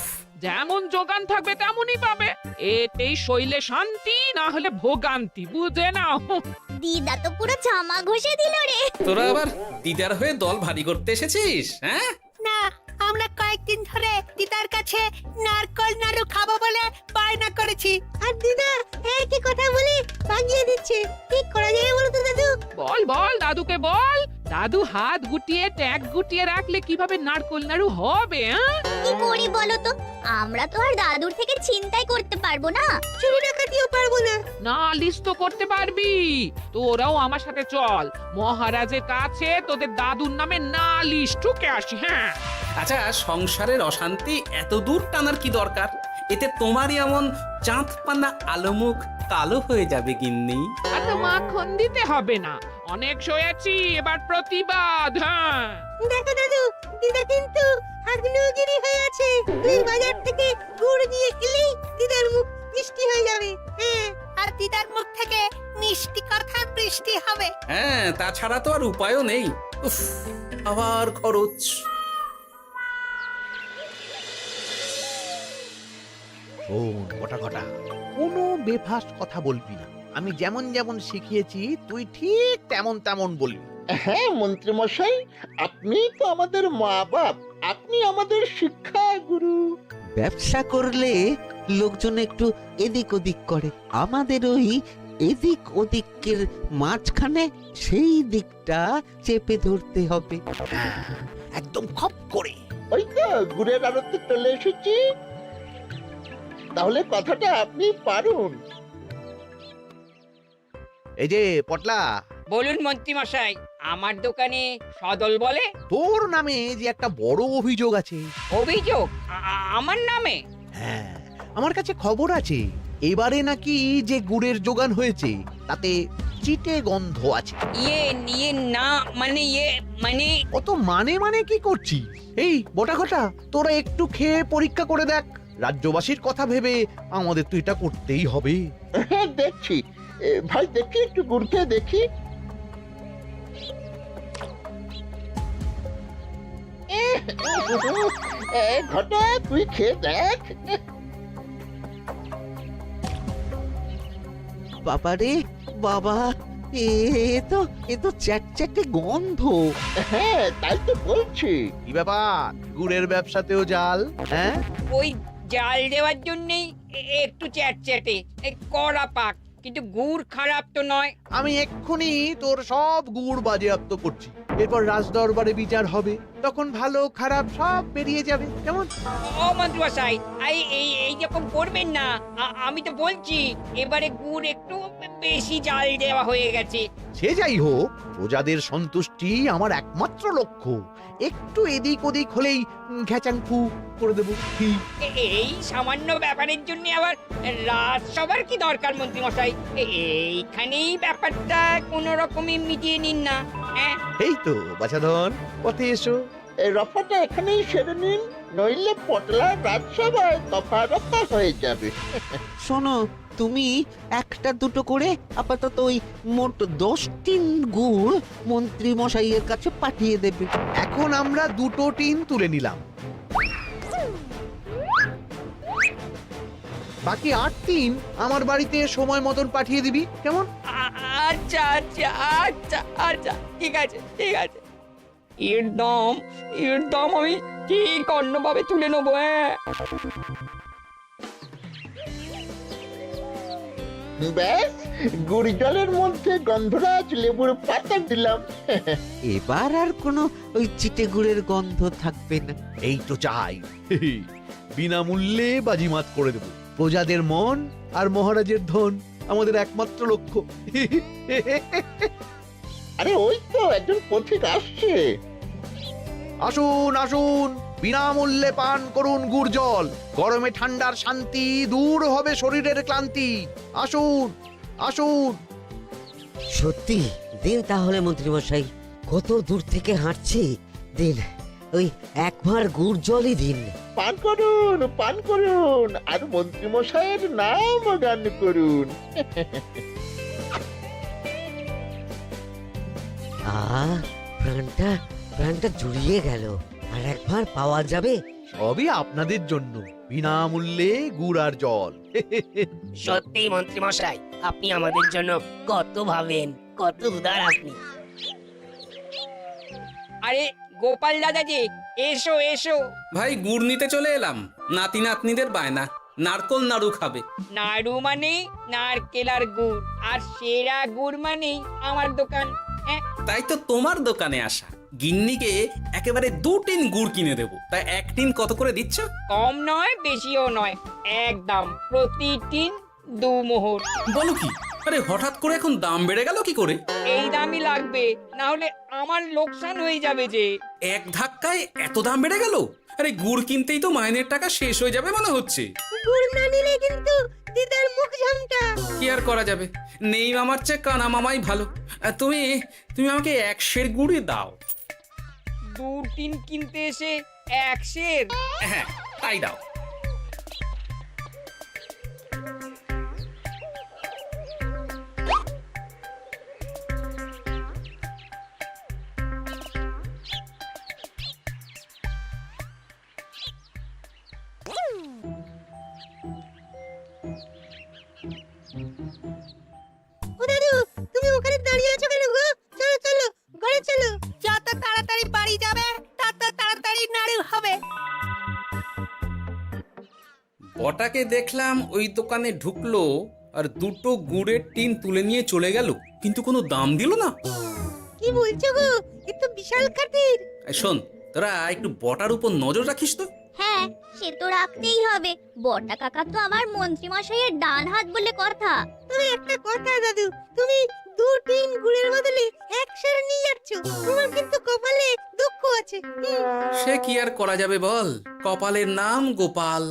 যেমন যোগান থাকবে তেমনই পাবে। এতেই শৈলে শান্তি, না হলে ভোগান্তি, বুঝে নাও। দিদা তো পুরো জামা ঘষে দিল রে। তোরা আবার দিদার হয়ে দল ভারী করতে এসেছিস? হ্যাঁ, না, আমরা কয়েকদিন ধরে দিদার কাছে নারকল নাড়ু খাবো বলে বায়না করেছি। আর দিদা একই কথা বলে ভাগিয়ে দিচ্ছে। কি করা যায় বলো তো দাদু? বল বল দাদুকে বল। দাদু হাত গুটিয়ে ট্যাগ গুটিয়ে রাখলে কিভাবে নারকোল নাড়ু হবে? কি করি বলো তো? আমরা তো আর দাদুর থেকে চিন্তাই করতে পারবো না, চুরি ডাকাতিও পারবো না। নালিশ তো করতে পারবি। তোরাও আমার সাথে চল, মহারাজের কাছে তোদের দাদুর নামে নালিশ ঠুকে আসি। হ্যাঁ, আচ্ছা, সংসারের অশান্তি এত দূর টানার কি দরকার? এতে তোমারই এমন চাঁদ পানা আলো মুখ কালো হয়ে যাবে গিন্নি। এত মাখন দিতে হবে না। অনেক সয়েছি, এবার প্রতিবাদ। হ্যাঁ, দেখো দাদু, দিদা কিন্তু আগ্নেয়গিরি হয়ে আছে। তুই বাজার থেকে গুড় নিয়ে এলেই দিদার মুখ মিষ্টি হয়ে যাবে। হ্যাঁ, আর দিদার মুখ থেকে মিষ্টি কথা বৃষ্টি হবে। হ্যাঁ, তাছাড়া তো আর উপায়ও নেই। উফ, আবার খরচ। শোন কটা কোনো বেফাস কথা বলবি না। আমি যেমন যেমন শিখিয়েছি তুই ঠিক তেমন তেমন বলবি। হ্যাঁ মন্ত্রী মশাই, আপনি তো আমাদের মা বাপ, আপনি আমাদের শিক্ষা গুরু। ব্যবসা করলে লোকজন একটু এদিক ওদিক করে, আমাদের ওই এদিক ওদিকের মাঝখানে সেই দিকটা চেপে ধরতে হবে। হ্যাঁ, একদম খপ করে। ওই তো গুড়ের আড়তে চলে এসেছি, তাহলে কথাটা আপনি পারুন। এই যে পটলা, বলুন মন্ত্রী মশাই, আমার দোকানে সদল বলে তোর নামে যে একটা বড় অভিযোগ আছে। অভিযোগ আমার নামে? হ্যাঁ, আমার কাছে খবর আছে এবারে নাকি যে গুড়ের যোগান হয়েছে তাতে চিটে গন্ধ আছে। ইয়ে না, মানে অত মানে কি করছি? এই বটাঘটা, তোরা একটু খেয়ে পরীক্ষা করে দেখ। রাজ্যবাসীর কথা ভেবে আমাদের তো এটা করতেই হবে। হ্যাঁ দেখছি, ভাই দেখি, একটু গুড় খেয়ে দেখি। ঘটা, তুই খেয়ে দেখ। বাবারে বাবা, এ তো চ্যাটচ্যাটে গন্ধ। হ্যাঁ তাই তো বলছি। কি ব্যাপার, গুড়ের ব্যবসাতেও জাল? হ্যাঁ, ওই জাল দেওয়ার জন্যই একটু চ্যাটচ্যাটে, কড়া পাক, কিন্তু গুড় খারাপ তো নয়। আমি এক্ষুনি তোর সব গুড় বাজেয়াপ্ত করছি। এরপর রাজদরবারে বিচার হবে, তখন ভালো খারাপ সব বেরিয়ে যাবে। কেমন? ও মন্ত্রী মশাই, এই রকম করবেন না। আমি তো বলছি এবারে গুড় একটু বেশি জাল দেওয়া হয়ে গেছে। সে যাই হোক, প্রজাদের সন্তুষ্টি আমার একমাত্র লক্ষ্য। একটু এদিক ওদিক হলেই ঘ্যাচাংফু করে দেবো। কি? এই সামান্য ব্যাপারের জন্য আবার রাজসভার কি দরকার মন্ত্রী মশাই? এইখানেই ব্যাপারটা কোনো রকমে মিটিয়ে নিন না। হ্যাঁ, এই তো বাছাধন, পথে এসো। এই রফাটা এখানেই সেরে নিন, নইলে পটলা রাজসভায় দফা রফা হয়ে যাবে। শোনো, তুমি একটা দুটো করে আপাতত ওই মোট 10 টিন গুড় মন্ত্রী মশাইয়ের কাছে পাঠিয়ে দেবে। এখন আমরা 2 টিন তুলে নিলাম, বাকি 8 টিন আমার বাড়িতে সময় মতন পাঠিয়ে দিবি। কেমন? আচ্ছা আচ্ছা আচ্ছা আচ্ছা, ঠিক আছে ঠিক আছে। এর দাম আমি ঠিক অন্যভাবে তুলে নেবো। হ্যাঁ, ব্যাস, গুড় জলের মধ্যে গন্ধরাজ লেবুর পাতা দিলাম। এবার আর কোনো ওই চিটে গুড়ের গন্ধ থাকবে না। এই তো চাই। বিনামূল্যে বাজিমাত করে দেব। প্রজাদের মন আর মহারাজের ধন আমাদের একমাত্র লক্ষ্য। আরে ওই তো একজন পথিক আসছে। আসুন আসুন, বিনামূল্যে পান করুন গুড় জল। গরমে ঠান্ডার শান্তি, দূর হবে শরীরের ক্লান্তি। আসুন আসুন। সত্যি দিন তাহলে মন্ত্রী মশাই, কত দূর থেকে হাঁটছি, দিন ওই এক ভাঁড় গুড় জলই দিন। পান করুন আর মন্ত্রীমশাইয়ের নাম গান করুন। প্রাণটা জুড়িয়ে গেল। আর এক ভাঁড় পাওয়া যাবে? সবই আপনাদের জন্য, বিনামূল্যে গুড় আর জল। সত্যি মন্ত্রী মশাই, আপনি আমাদের জন্য কত ভাবেন, কত উদার আপনি। আরে গোপাল দাদা যে, এসো এসো। ভাই গুড় নিতে চলে এলাম। নাতি নাতনিদের বায়না, নারকোল নাড়ু খাবে। নাড়ু মানে নারকেল আর গুড়, আর সেরা গুড় মানে আমার দোকান। তাই তো তোমার দোকানে আসা। গিন্নিকে একেবারে 2 টিন গুড় কিনে দেবো। তাই 1 টিন কত করে দিচ্ছ? কম নয় বেশিও নয়, একদম প্রতি টিন 2 মোহর। বলো কি? আরে হঠাৎ করে এখন দাম বেড়ে গেল কি করে? এই দামই লাগবে, না হলে আমার লোকসান হয়ে যাবে যে। এক ধাক্কায় এত দাম বেড়ে গেল? আরে গুড় কিনতেই তো মাইনের টাকা শেষ হয়ে যাবে মনে হচ্ছে। গুড় না নিলে কিন্তু দিদার মুখ ঝামটা। কি আর করা যাবে, নেই মামার চেয়ে কানা মামাই ভালো। তুমি আমাকে 1 সের গুড়ই দাও। 2 টিন কিনতে এসে 1 সের? হ্যাঁ তাই দাও। ও দাদু, তুমি ওখানে দাঁড়িয়ে আছো কেন গো? চলো চলো, ঘরে চলো। যত তাড়াতাড়ি বাড়ি যাবে তত তাড়াতাড়ি নাড়ু হবে। বটাকে দেখলাম ওই দোকানে ঢুকলো আর 2টো গুড়ের টিন তুলে নিয়ে চলে গেল, কিন্তু কোনো দাম দিল না। কি বলছো গো? এ তো বিশাল খাতির। এই শোন, তোরা একটু বটার উপর নজর রাখিস তো। হ্যাঁ, সে তো রাখতেই হবে। বড়টা কাকা তো আমার মন্ত্রী মশাইয়ের ডান হাত বলে কথা। তবে একটা কথা দাদু, তুমি 2 টিন গুড়ের বদলে 1 সের নিয়ে যাচ্ছ। তোমার কিন্তু কপালে দুঃখ আছে। সে কি আর করা যাবে বল, কপালের নাম গোপাল।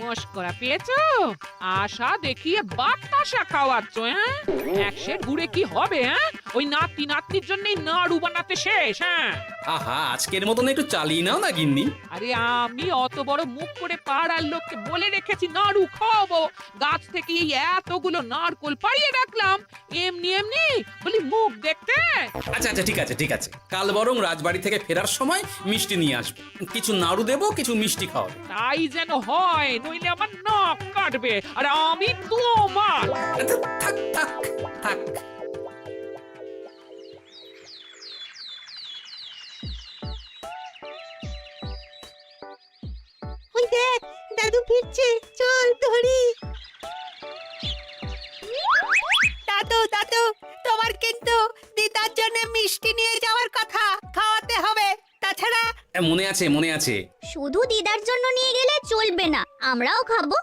মস্করা পেয়েছো? আশা দেখিয়ে বাতাসা খাওয়াচ্ছ, হ্যাঁ? 1 সের গুড়ে কি হবে, হ্যাঁ? ওই নাতি নাতনির জন্যই নাড়ু বানাতে শেষ, হ্যাঁ? আহা, আজকের মতন একটু চালিয়ে নাও না গিন্নি। আরে আমি অত বড় মুখ করে পাড়ার লোককে বলে রেখেছি নাড়ু খাওয়াবো, গাছ থেকে এই এতগুলো নারকোল পাড়িয়ে রাখলাম, এমনি এমনি বলি মুখ দেখতে। আচ্ছা আচ্ছা, ঠিক আছে ঠিক আছে, কাল বরং রাজবাড়ি থেকে ফেরার সময় মিষ্টি নিয়ে আসবো। কিছু নাড়ু দেবো, কিছু মিষ্টি খাওয়াবো। তাই যেন হয়, নইলে আমার নাক কাটবে আর আমি তোমার। আচ্ছা, থাক থাক থাক। ওই দেখ, দাদু ফিরছে, চল ধরি। দাদু দাদু, তোমার কিন্তু দিদার জন্য মিষ্টি নিয়ে যাওয়ার কথা, খাওয়াতে হবে। তাছাড়া মনে আছে মনে আছে। শুধু দিদার জন্য নিয়ে গেলে চলবে না, আমরাও খাবো।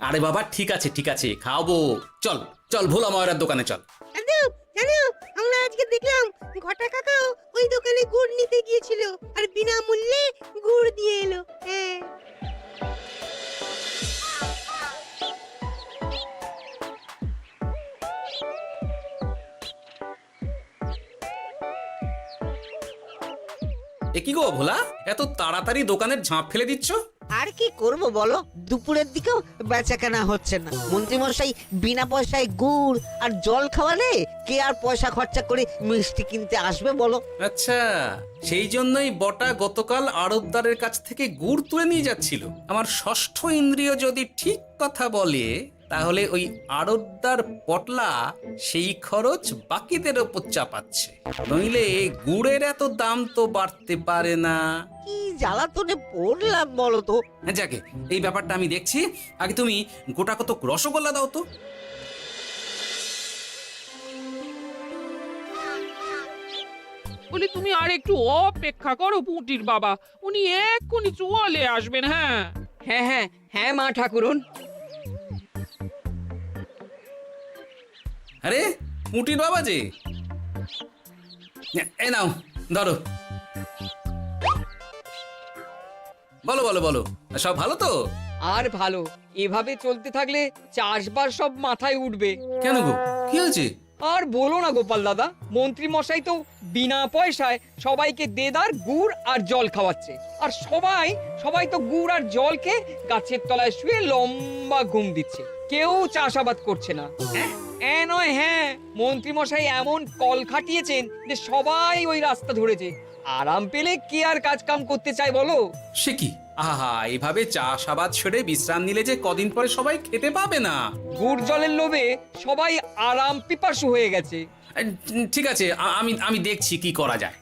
আরে বাবা, ঠিক আছে ঠিক আছে, খাওয়াবো। চল চল, ভোলা ময়রার দোকানে চল। দাদু জানো, আমরা আজকে দেখলাম ঘটা কাকাও ওই দোকানে গুড় নিতে গিয়েছিল আর বিনামূল্যে গুড় দিয়ে এলো। হ্যাঁ, এ কি গো ভোলা, এত তাড়াতাড়ি দোকানের ঝাঁপ ফেলে দিচ্ছ? আর কি করব বলো, দুপুরের দিকেও বেচা কেনা হচ্ছে না। মন্ত্রীমশাই বিনা পয়সায় গুড় আর জল খাওয়ালে কে আর পয়সা খরচা করে মিষ্টি কিনতে আসবে বলো? আচ্ছা, সেই জন্যই বটা গতকাল আড়তদারের কাছ থেকে গুড় তুলে নিয়ে যাচ্ছিল। আমার ষষ্ঠ ইন্দ্রিয় যদি ঠিক কথা বলে, তাহলে ওই আড়তদার পটলা সেই খরচ বাকিদের ওপর চাপাচ্ছে। নইলে গুড়ের এত দাম তো বাড়তে পারে না। কি জ্বালাতনে পড়লাম বলো তো। যাকে, এই ব্যাপারটা আমি দেখছি। আগে তুমি গোটা কত রসগোল্লা দাও তো। বলি তুমি আর একটু অপেক্ষা করো পুঁটির বাবা, উনি এক্ষুনি চলে আসবেন। হ্যাঁ হ্যাঁ হ্যাঁ হ্যাঁ মা ঠাকুরন। আরে পুঁটির বাবা যে, এ নাও ধরো। বলো বলো বলো, সব ভালো তো? আর ভালো, এভাবে চলতে থাকলে চাষবাস সব মাথায় উঠবে। কেন গো, কি হয়েছে? আর বলো না গোপাল দাদা, মন্ত্রী মশাই তো বিনা পয়সায় সবাইকে দেদার গুড় আর জল খাওয়াচ্ছে। আর সবাই তো গুড় আর জলকে গাছের তলায় শুয়ে লম্বা ঘুম দিচ্ছে, কেউ চাষাবাদ করছে না। নয়, হ্যাঁ, মন্ত্রী মশাই এমন কল খাটিয়েছেন যে সবাই ওই রাস্তা ধরেছে। আরাম পেলে কে আর কাজ কাম করতে চায় বলো? সে কি, আহা, এভাবে চাষাবাদ ছেড়ে বিশ্রাম নিলে যে কদিন পরে সবাই খেতে পাবে না। গুড় জলের লোভে সবাই আরাম পিপাসু হয়ে গেছে। ঠিক আছে, আমি দেখছি কি করা যায়।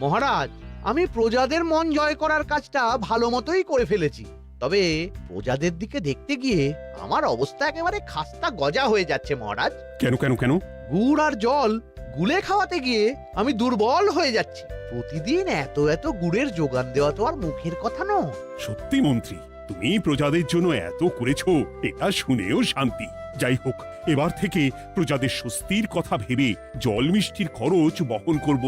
মহারাজ, আমি প্রজাদের মন জয় করার কাজটা ভালো মতোই করে ফেলেছি। তবে প্রজাদের দিকে দেখতে গিয়ে আমার অবস্থা একেবারে খাস্তা গজা হয়ে যাচ্ছে মহারাজ। কেন কেন কেন? গুড় আর জল গুলে খাওয়াতে গিয়ে আমি দুর্বল হয়ে যাচ্ছি। প্রতিদিন এত এত গুড়ের যোগান দেওয়া তো আর মুখের কথা নয়। সত্যি মন্ত্রী, তুমি প্রজাদের জন্য এত করেছো, এটা শুনেও শান্তি। যাই হোক, এবার থেকে প্রজাদের স্বস্তির কথা ভেবে জল মিষ্টির খরচ বহন করব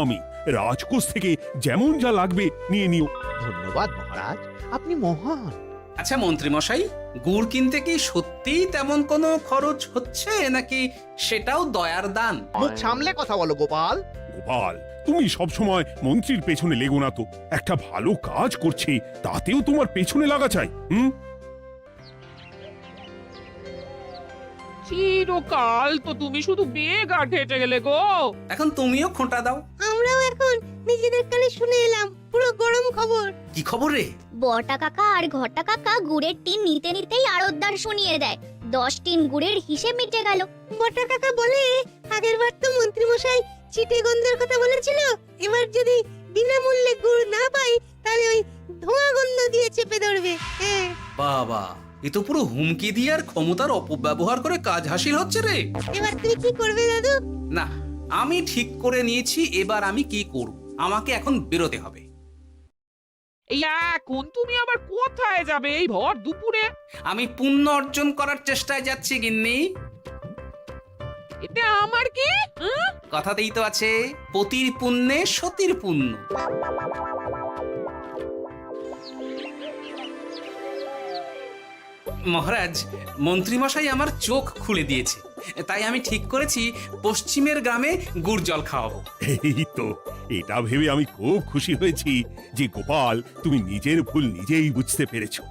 আমি। রাজকোষ থেকে যেমন যা লাগবে নিয়ে নিও। ধন্যবাদ মহারাজ, আপনি মহান। আচ্ছা মন্ত্রী মশাই, গুড় কিনতে কি সত্যিই তেমন কোনো খরচ হচ্ছে, নাকি সেটাও দয়ার দান? মুখ সামলে কথা বলো গোপাল। গোপাল, তুমি সবসময় মন্ত্রীর পেছনে লেগো না তো। একটা ভালো কাজ করছে, তাতেও তোমার পেছনে লাগা চাই। চিরকাল তো তুমি শুধু বেগ আর ঘেটে গেলে গো। এখন তুমিও খোঁটা দাও। আমরাও এখন নিজেদের কানে শুনে এলাম পুরো গরম খবর। কি খবর রে? বটা কাকা আর ঘটা কাকা গুড়ের টিন নিতে নিতেই আড়তদার শুনিয়ে দেয় 10 টিন গুড়ের হিসেব মিটে গেল। বটা কাকা বলে, আগের বার তো মন্ত্রী মশাই চিটে গন্ধের কথা বলেছিল, এবার যদি বিনামূল্যে গুড় না পাই তাহলে ওই ধোঁয়া গন্ধ দিয়ে চেপে ধরবে। হ্যাঁ বাবা, এ তো পুরো হুমকি দিয়ে আর ক্ষমতার অপব্যবহার করে কাজ হাসিল হচ্ছে রে। এবার তুমি কি করবে দাদু? না, আমি ঠিক করে নিয়েছি এবার আমি কি করব। আমাকে এখন বেরোতে হবে। এই এখন তুমি আবার কোথায় যাবে এই ভর দুপুরে? আমি পুণ্য অর্জন করার চেষ্টায় যাচ্ছি গিন্নি। এতে আমার কি? কথাতেই তো আছে, পতির পুণ্যে সতীর পুণ্য। মহারাজ, মন্ত্রীমশাই আমার চোখ খুলে দিয়েছে, তাই আমি ঠিক করেছি পশ্চিমের গ্রামে গুড় জল খাওয়াবো। এই তো, এটা ভেবে আমি খুব খুশি হয়েছি যে গোপাল, তুমি নিজের ভুল নিজেই বুঝতে পেরেছো।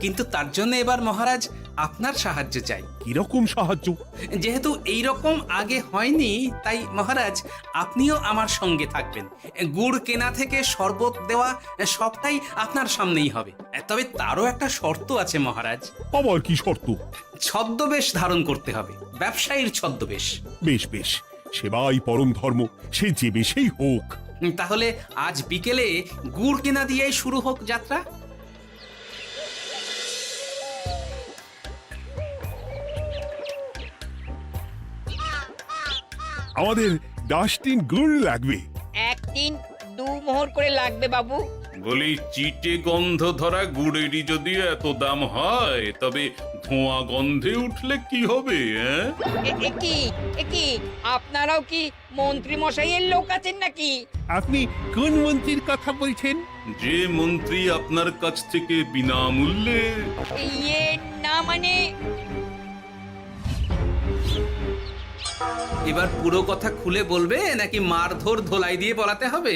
কিন্তু তার জন্য এবার মহারাজ আপনার সাহায্য চাই। কিরকম সাহায্য? যেহেতু এই রকম আগে হয়নি, তাই মহারাজ আপনিও আমার সঙ্গে থাকবেন। গুড় কেনা থেকে শরবত দেওয়া সবটাই আপনার সামনেই হবে। তবে তারও একটা শর্ত আছে মহারাজ। আবার কি শর্ত? ছদ্মবেশ ধারণ করতে হবে, ব্যবসায়ীর ছদ্মবেশ। বেশ বেশ, সেবাই পরম ধর্ম, সে যে বেশেই হোক। তাহলে আজ বিকেলে গুড় কেনা দিয়েই শুরু হোক যাত্রা। আমাদের 10 টিন গুড় লাগবে। 1 টিন 2 মোহর করে লাগবে বাবু। বলি, চিটে গন্ধ ধরা গুড়েরই যদি এত দাম হয়, তবে ধোঁয়া গন্ধে উঠলে কি হবে? কি আপনারাও কি মন্ত্রী মশাইয়ের লোক আছেন নাকি? আপনি কোন মন্ত্রীর কথা বলছেন? যে মন্ত্রী আপনার কাছ থেকে বিনামূল্যে। ইয়ে না মানে, এবার পুরো কথা খুলে বলবে নাকি মারধর ধোলাই দিয়ে বলাতে হবে?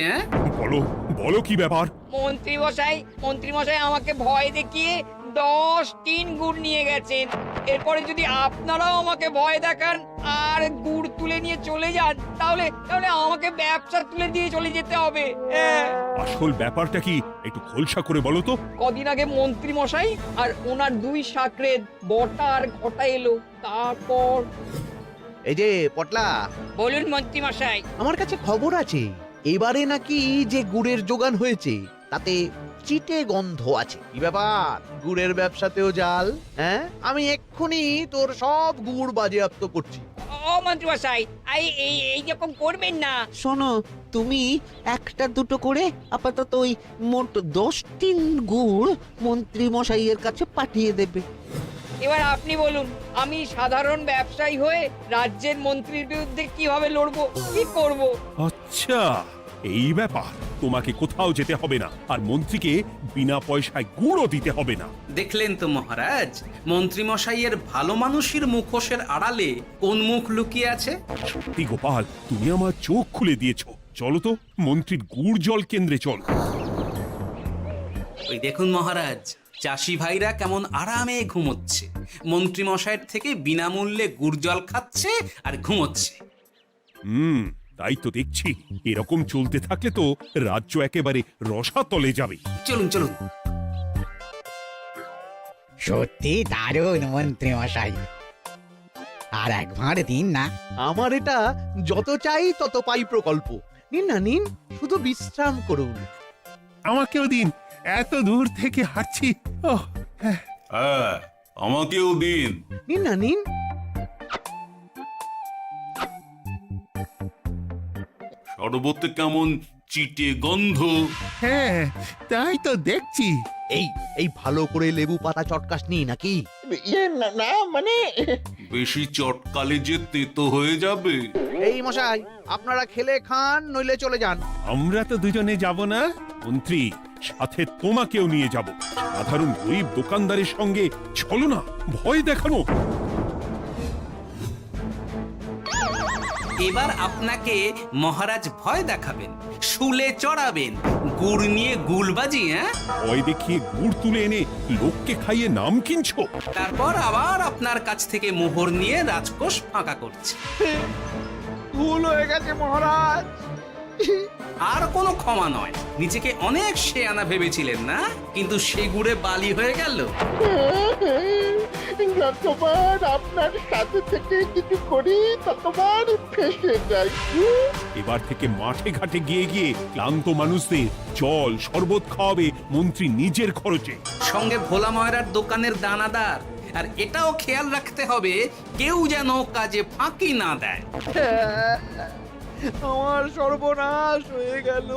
বলো বলো, কি ব্যাপার? মন্ত্রী মশাই আমাকে ভয় দেখিয়ে 10 টিন গুড় নিয়ে গেছেন। এরপরে যদি আপনারাও আমাকে ভয় দেখান আর গুড় তুলে নিয়ে চলে যান, তাহলে আমাকে ব্যবসা তুলে দিয়ে চলে যেতে হবে। আসল ব্যাপারটা কি একটু খোলসা করে বলো তো। কদিন আগে মন্ত্রী মশাই আর ওনার 2 সাকরেদ বটা আর ঘটা এলো, তারপর। এই যে পটলা, বলুন মন্ত্রী মশাই। আমার কাছে খবর আছে, এবারে নাকি যে গুড়ের যোগান হয়েছে তাতে চিটে গন্ধ আছে। কি ব্যাপার, গুড়ের ব্যবসাতেও জাল? হ্যাঁ, আমি এক্ষুনি তোর সব গুড় বাজেয়াপ্ত করছি। ও মন্ত্রী মশাই, এই রকম করবেন না। শোনো, তুমি একটা দুটো করে আপাতত ওই মোট 10 টিন গুড় মন্ত্রী মশাইয়ের কাছে পাঠিয়ে দেবে। এবার আপনি বলুন, আমি সাধারণ ব্যবসায়ী হয়ে রাজ্যের মন্ত্রীর বিরুদ্ধে কিভাবে লড়বো, কি করব? আচ্ছা এই ব্যাপার, তোমাকে কোথাও যেতে হবে না, আর মন্ত্রীকে বিনা পয়সায় গুঁড়ো দিতে হবে না। দেখলেন তো মহারাজ, মন্ত্রী মশাইয়ের ভালো মানুষের মুখোশের আড়ালে কোন মুখ লুকিয়ে আছে। সত্যি গোপাল, তুমি আমার চোখ খুলে দিয়েছো। চলো তো মন্ত্রীর গুড় জল কেন্দ্রে চল। ওই দেখুন মহারাজ, চাষি ভাইরা কেমন আরামে ঘুমোচ্ছে, মন্ত্রী মশাইয়ের থেকে বিনামূল্যে গুড় জল খাচ্ছে আর ঘুমোচ্ছে। তাই তো দেখছি, এরকম চলতে থাকলে তো রাজ্য একেবারে রসাতলে যাবে। চলুন চলুন। সত্যি দারুণ মন্ত্রী মশাই, আর একবার দিন না। আমার এটা যত চাই তত পাই প্রকল্প। নিন না নিন, শুধু বিশ্রাম করুন। আমাকেও দিন, এত দূর থেকে হাঁটছি। হ্যাঁ, আমাকেও দিন। নিন না নিন। শরবতে কেমন চিটে গন্ধ। হ্যাঁ তাই তো দেখছি। এই ভালো করে লেবু পাতা চটকাসনি নাকি? ইয়ে না না, মানে বেশি চটকালে যে তেতো হয়ে যাবে। এই মশাই, আপনারা খেলে খান, নইলে চলে যান। আমরা তো দুজনে যাব না মন্ত্রী, সাথে তোমাকেও নিয়ে যাব। সাধারণ গরিব দোকানদারের সঙ্গে চলো না, ভয় দেখানো। এবার আপনাকে মহারাজ ভয় দেখাবেন, শুলে চড়াবেন, গুড় নিয়ে গুলবাজি। হ্যাঁ, ভয় দেখিয়ে গুড় তুলে এনে লোককে খাইয়ে নাম কিনছো। তারপর আবার আপনার কাছ থেকে মোহর নিয়ে রাজকোষ ফাঁকা করছে। ভুল হয়ে গেছে মহারাজ। আর কোনো ক্ষমা নয়। নিজেকে অনেক শেয়ানা ভেবেছিলেন না, কিন্তু সে গুড়ে বালি হয়ে গেল। যতবার আপনার সাথে থেকে কিছু করি ততবার ফেসে যাই। এবার থেকে মাঠে ঘাটে গিয়ে গিয়ে ক্লান্ত মানুষদের জল শরবত খাওয়াবে মন্ত্রী নিজের খরচে। সঙ্গে ভোলা ময়রার দোকানের দানাদার। আর এটাও খেয়াল রাখতে হবে, কেউ যেন কাজে ফাঁকি না দেয়। আমার সর্বনাশ হয়ে গেল।